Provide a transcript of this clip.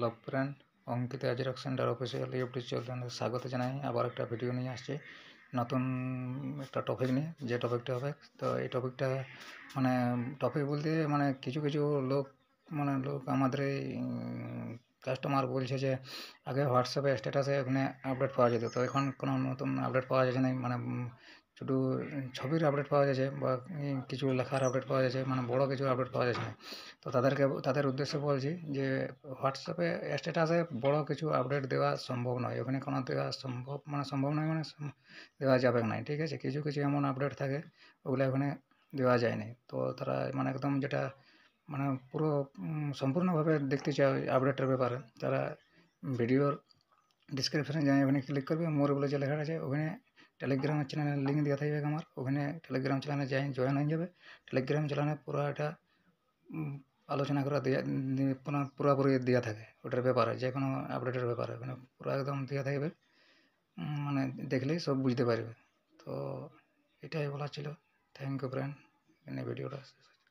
Hello friend, Ankita xerox centre official YouTube চ্যানেলে স্বাগত জানাই। আবার একটা ভিডিও নিয়ে আসছি নতুন একটা টপিক নিয়ে। যে টপিকটা হবে, তো এই টপিকটা মানে টপিক বলতে মানে কিছু কিছু লোক লোক আমাদের এই কাস্টমার বলছে যে আগে হোয়াটসঅ্যাপে স্ট্যাটাসে ওখানে আপডেট পাওয়া যেত, তো এখন কোনো নতুন আপডেট পাওয়া যাচ্ছে না। শুধু ছবির আপডেট পাওয়া যাচ্ছে বা কিছু লেখার আপডেট পাওয়া যাচ্ছে, বড় কিছু আপডেট পাওয়া যাচ্ছে না। তো তাদের উদ্দেশ্যে বলছি যে হোয়াটসঅ্যাপে স্ট্যাটাসে বড় কিছু আপডেট দেওয়া সম্ভব নয়। ওখানে কোনো দেওয়া সম্ভব নয়, দেওয়া যাবে না, ঠিক আছে? কিছু কিছু এমন আপডেট থাকে, ওগুলো ওখানে দেওয়া যায়নি। তো তারা একদম যেটা পুরো সম্পূর্ণভাবে দেখতে চায় আপডেটের ব্যাপারে, তারা ভিডিওর ডিসক্রিপশনে যাই, ওখানে ক্লিক করবে। মোর বলে যে লেখাটা আছে, ওখানে টেলিগ্রামের চ্যানেলের লিঙ্ক দেওয়া থাকবে আমার। ওখানে টেলিগ্রাম চ্যানেলে যাই, জয়েন হয়ে যাবে। টেলিগ্রাম চ্যানেলে পুরো এটা আলোচনা করা পুরোপুরি দেওয়া থাকে ওটার ব্যাপারে, যে কোনো আপডেটের ব্যাপারে ওখানে পুরো একদম দেওয়া থাকবে। মানে দেখলেই সব বুঝতে পারবে। তো এটাই বলার ছিল। থ্যাংক ইউ ফ্রেন্ড, এখানে ভিডিওটা শেষ হচ্ছে।